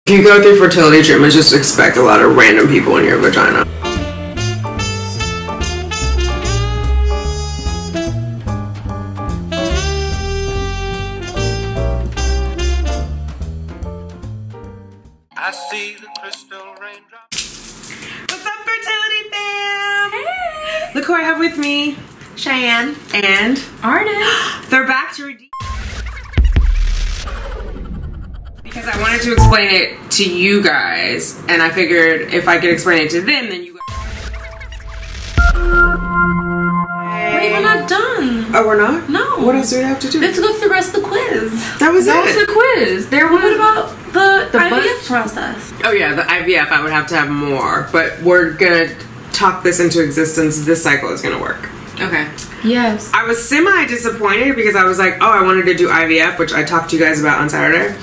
If you go through fertility treatment, just expect a lot of random people in your vagina. I see the crystal raindrops. What's up, fertility fam? Hey! Look who I have with me, Cheyenne and Arden. They're back to redeem. Because I wanted to explain it to you guys, and I figured if I could explain it to them, then you guys. Wait, we're not done. Oh, we're not? No. What else do we have to do? We have to go through the rest of the quiz. That was That was the quiz. What about the IVF process? Oh yeah, the IVF, I would have to have more, but we're gonna talk this into existence. This cycle is gonna work. Okay. Yes. I was semi-disappointed because I was like, oh, I wanted to do IVF, which I talked to you guys about on Saturday.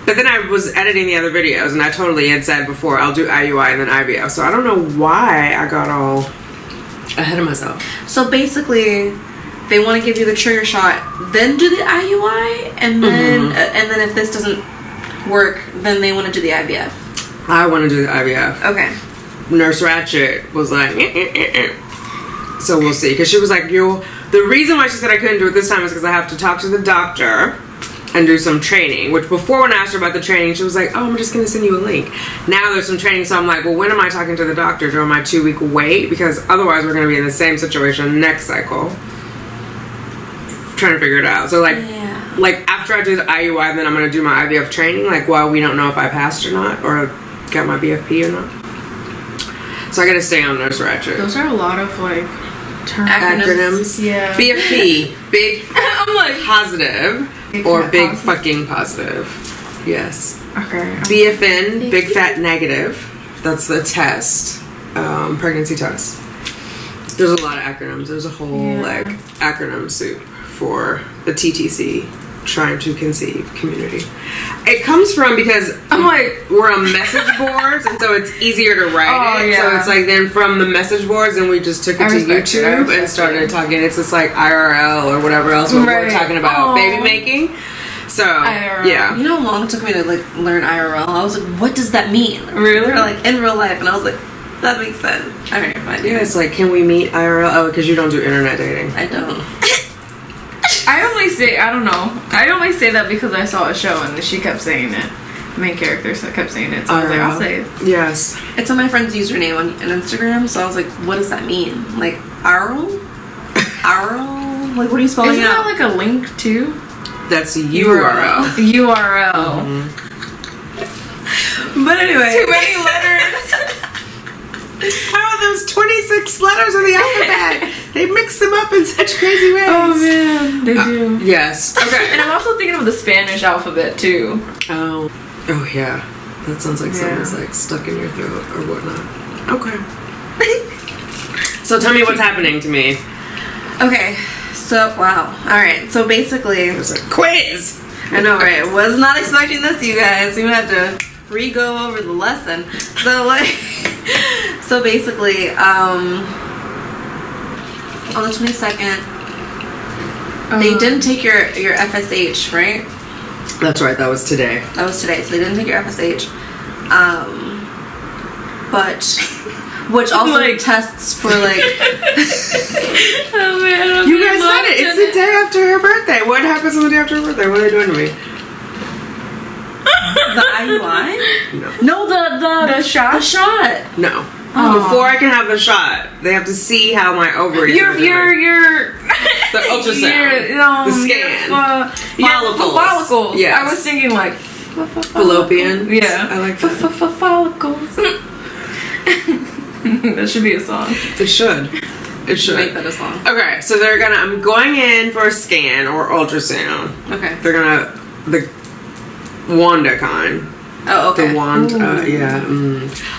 But then I was editing the other videos, and I totally had said before, I'll do IUI and then IVF. So I don't know why I got all ahead of myself. So basically, they want to give you the trigger shot, then do the IUI, and then and then if this doesn't work, then they want to do the IVF. I want to do the IVF. Okay. Nurse Ratchet was like, So we'll see. Because she was like, the reason why she said I couldn't do it this time is because I have to talk to the doctor and do some training. Which before, when I asked her about the training, she was like, oh, I'm just going to send you a link. Now there's some training, so I'm like, well, when am I talking to the doctor during my 2-week wait? Because otherwise we're going to be in the same situation next cycle. Trying to figure it out. So like, like after I do the IUI, then I'm going to do my IVF training. Like, well, we don't know if I passed or not, or got my BFP or not. So I got to stay on Nurse Ratchet. Those are a lot of like acronyms. Yeah. BFP, big I'm like positive, or big positive. Fucking positive. Yes. Okay. BFN, big fat negative. That's the test, pregnancy test. There's a lot of acronyms. There's a whole like acronym soup for the TTC, trying to conceive community. It comes from because I'm like, we're on message boards, and so it's easier to write it. So it's like, then from the message boards, and we just took it to YouTube and started talking. It's just like IRL or whatever else we're talking about baby making. So IRL. Yeah, you know how long it took me to like learn IRL? I was like, what does that mean? Really? Or like in real life, and I was like, that makes sense. Alright, fine. Yeah, it's like, can we meet IRL? Oh, because you don't do internet dating. I don't. I only say, I don't know. I only say that because I saw a show and she kept saying it. The main character kept saying it. So I was like, I'll say it. Yes. It's on my friend's username on Instagram, so I was like, what does that mean? Like, IRL? IRL? Like, what are you spelling Isn't out? that like a link too? That's URL. URL. But anyway. Too many letters. Oh, those 26 letters of the alphabet. They mix them up in such crazy ways. Oh man, they do. Yes. Okay. And I'm also thinking of the Spanish alphabet too. Oh yeah. That sounds like something's like stuck in your throat or whatnot. Okay. So tell me what's happening to me. Okay. So, wow. Alright, so basically... It was a quiz! I know, right? Was not expecting this, you guys. We had to re-go over the lesson. So, like... So basically, on the 22nd, they didn't take your FSH, right? That's right, that was today. That was today, so they didn't take your FSH. But, which also like, tests for like... Oh man, you guys said it, it's the day after her birthday. What happens on the day after her birthday? What are they doing to me? The IUI? No. No, the shot? The shot. No. Before I can have the shot, they have to see how my ovaries are doing. The ultrasound. The scan. Follicles. Yes. I was thinking like fallopian. Yeah. I like that. Follicles. That should be a song. It should. It should. Make that a song. Okay, so I'm going in for a scan or ultrasound. Okay. They're gonna, the Wanda kind. Oh, okay. The wand, yeah.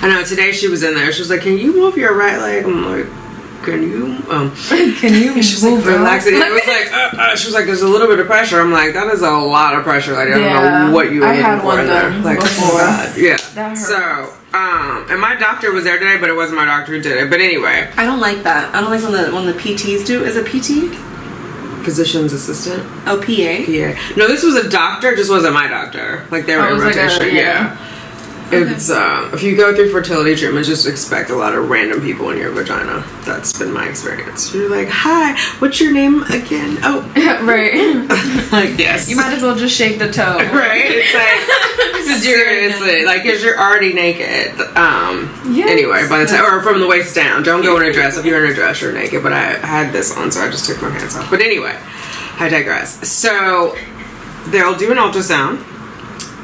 I know, today she was in there. She was like, can you move your right leg? I'm like, can you? Can you she's like, relax it. It was like, she was like, there's a little bit of pressure. I'm like, that is a lot of pressure. Like, I don't know what you were looking for in there. Like, before. Oh God. Yeah. That hurts. So, and my doctor was there today, but it wasn't my doctor who did it. But anyway. I don't like that. I don't like when the PTs do. Is it PT? physician's assistant. Oh, PA? PA. No, this was a doctor. It just wasn't my doctor. Like they were in rotation. Yeah. It's if you go through fertility treatment, just expect a lot of random people in your vagina. That's been my experience. You're like, hi, what's your name again? Oh, right. Like yes. You might as well just shake the toe. Right? It's like seriously, like because you're already naked. Yes, anyway, by the time or from the waist down, don't go in a dress. If you're in a dress, you're naked. But I had this on, so I just took my pants off. But anyway, I digress. So they'll do an ultrasound.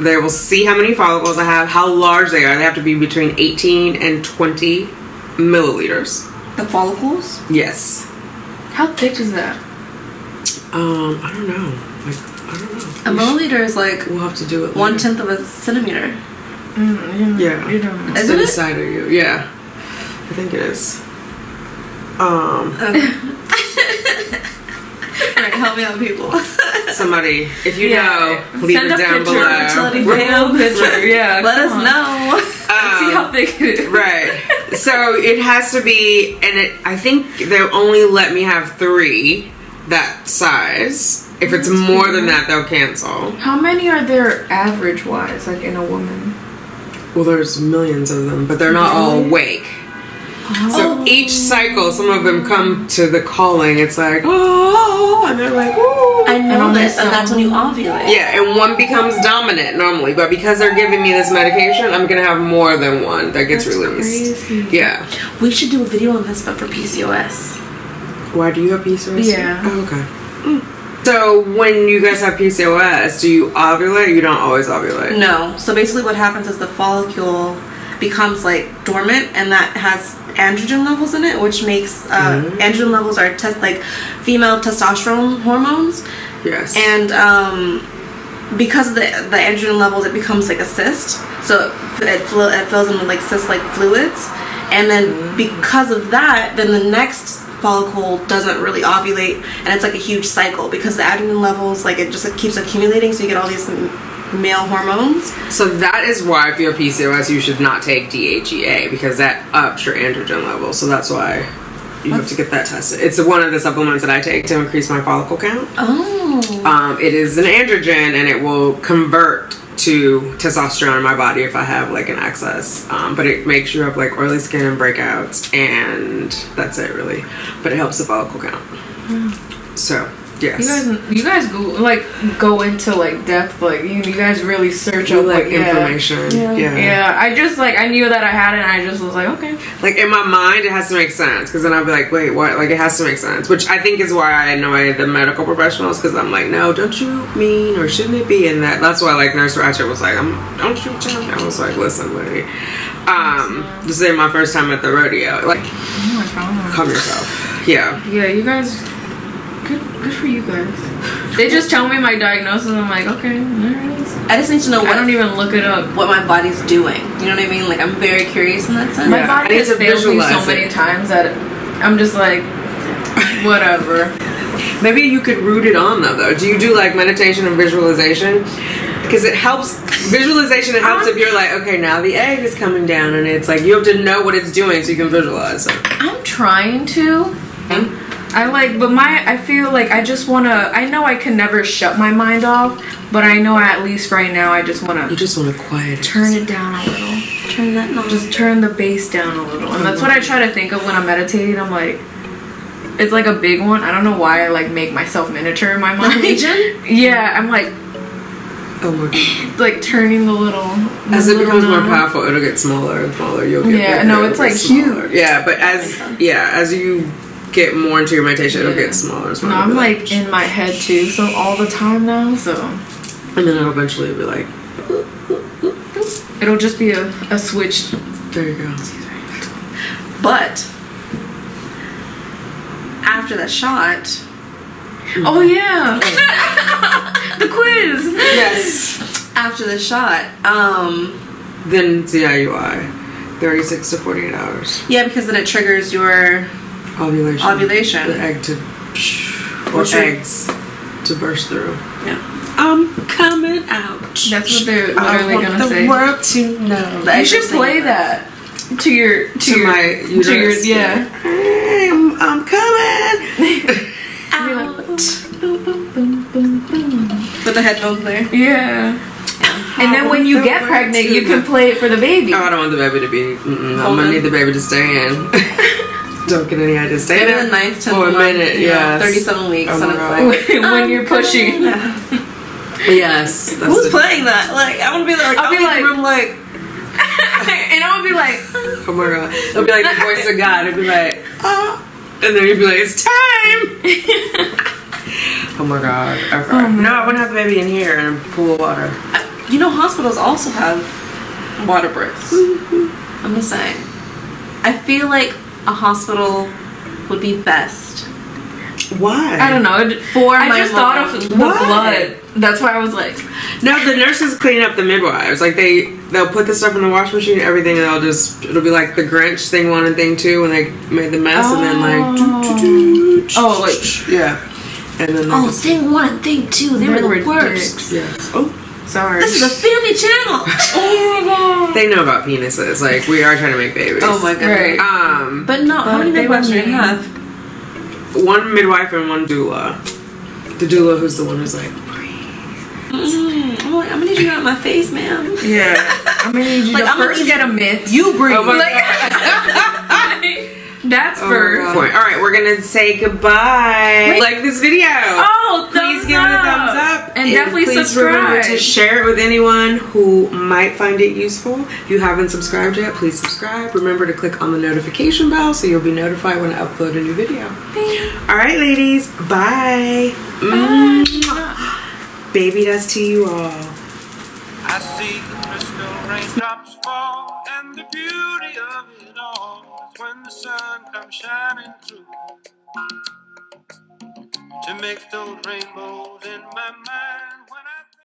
They will see how many follicles I have, how large they are. They have to be between 18 and 20 milliliters. The follicles? Yes. How thick is that? I don't know. Like, I don't know. A milliliter is like We'll have to do it. 1/10 of a centimeter. Yeah. You don't know. Isn't it? Inside of you. Yeah. I think it is. Alright, help me out, people. Somebody, if you know, leave Send it a down picture, below. fertility Real picture, yeah. Let us come on. know. Let's see how thick it is. Right. So it has to be, and I think they'll only let me have 3 that size. If it's more than that, they'll cancel. How many are there average wise, like in a woman? Well, there's millions of them, but they're not all awake. So each cycle, some of them come to the calling. It's like, oh, and they're like, oh. I know And this, only and that's when you ovulate. Yeah, and one becomes dominant normally, but because they're giving me this medication, I'm gonna have more than one that gets released. Crazy. Yeah. We should do a video on this, but for PCOS. Why do you have PCOS? Yeah. Oh, okay. So when you guys have PCOS, do you ovulate or you don't always ovulate? No. So basically what happens is the follicle becomes like dormant, and that has androgen levels in it, which makes androgen levels are like female testosterone hormones. Yes. And because of the androgen levels, it becomes like a cyst. So it fills in with like cyst-like fluids, and then because of that, then the next follicle doesn't really ovulate, and it's like a huge cycle because the androgen levels, like it keeps accumulating, so you get all these male hormones. So that is why if you have PCOS, you should not take DHEA because that ups your androgen level. So that's why you have to get that tested. It's one of the supplements that I take to increase my follicle count. Oh. It is an androgen, and it will convert to testosterone in my body if I have like an excess. But it makes you have like oily skin and breakouts, and that's it really. But it helps the follicle count. So yes. You guys go into like depth, like you guys really search up like like information. Yeah. I just like I knew that I had it, and I just was like, okay. Like in my mind, it has to make sense because then I'll be like, wait, what? Like it has to make sense, which I think is why I annoy the medical professionals because I'm like, no, don't you mean or shouldn't it be in that? That's why like Nurse Ratchet was like, don't you tell me? I was like, listen, lady. This is my first time at the rodeo. Like, Oh my god. calm yourself. Yeah. Yeah, you guys. Good for you guys. They just tell me my diagnosis. I'm like, okay, alright. I just need to know I don't even look it up. what my body's doing. You know what I mean? Like I'm very curious in that sense. My Yeah, I body need has to failed me so visualize many it. times that I'm just like, whatever. Maybe you could root it on though. Do you do like meditation and visualization? Because it helps. Visualization, it helps if you're like, okay, now the egg is coming down, and it's like you have to know what it's doing so you can visualize it. I'm trying to. I feel like I just wanna. I know I can never shut my mind off, but I know at least right now I just wanna. You just want to quiet. Turn it down a little. Turn that knob. Just turn the bass down a little, and that's what I try to think of when I'm meditating. I'm like, it's like a big one. I don't know why I like make myself miniature in my mind. Legion? Yeah, I'm like, Oh my god. like turning the little. As it becomes more knob. powerful, it'll get smaller and smaller. You'll get Yeah, bigger, no, it'll it's, get like, smaller. huge. Yeah, but as you get more into your meditation, it'll get smaller and No, smaller. I'm It'll be like in my head too, so all the time now. So and then it'll eventually be like, it'll just be a switch. there you go. But after the shot, Oh yeah, the quiz. Yes. after the shot, Then it's the IUI, 36 to 48 hours. yeah, because then it triggers your Ovulation. The ovulation. egg to, or What's your- eggs to burst through. Yeah. I'm coming out. That's what they're I literally want gonna the say. world to know. The You eggs should are play saying that to your To my uterus. yeah. I'm coming. out. Put the headphones there. Yeah. And then when you get pregnant, you can play it for the baby. Oh, I don't want the baby to be. I'm gonna need the baby to stay in. Don't get any idea. Stay Maybe in the 9th, 10th for a minute. Yeah, 37 weeks. Oh and my it's God. like, when you're pushing. Yes. That's who's playing that? Like, I want to be like, I'll be like, room like, and I would be like, oh my God. It'll be like the voice of God. It'll be like, oh. And then you'd be like, it's time. Oh my God. Okay. No, I wouldn't have the baby in here in a pool of water. you know, hospitals also have water births. I'm just saying. I feel like a hospital would be best. Why? I don't know. I just thought of the blood. That's why I was like, no, the nurses clean up the midwives. Like they'll put the stuff in the wash machine and everything, and it'll be like the Grinch thing 1 and thing 2 when they made the mess, and then like yeah, and then thing 1 and thing 2, they were the worst. Yes. Oh, sorry. This is a family channel. Oh my God. they know about penises. Like we are trying to make babies. Oh my God. Right. But no, how many midwives do you have? 1 midwife and 1 doula. The doula who's the one who's like. I'm like, I'm gonna need you out of my face, man. Yeah. I'm gonna need you to first get a mitt. You breathe. Oh my That's first. All right, we're gonna say goodbye. Wait. Like this video. Oh, please give it a thumbs up and definitely please subscribe. Remember to share it with anyone who might find it useful. If you haven't subscribed yet, please subscribe. Remember to click on the notification bell so you'll be notified when I upload a new video. All right, ladies. Bye. Baby dust to you all. I see the crystal raindrops fall, and the beauty of it all is when the sun comes shining through to make those rainbows in my mind when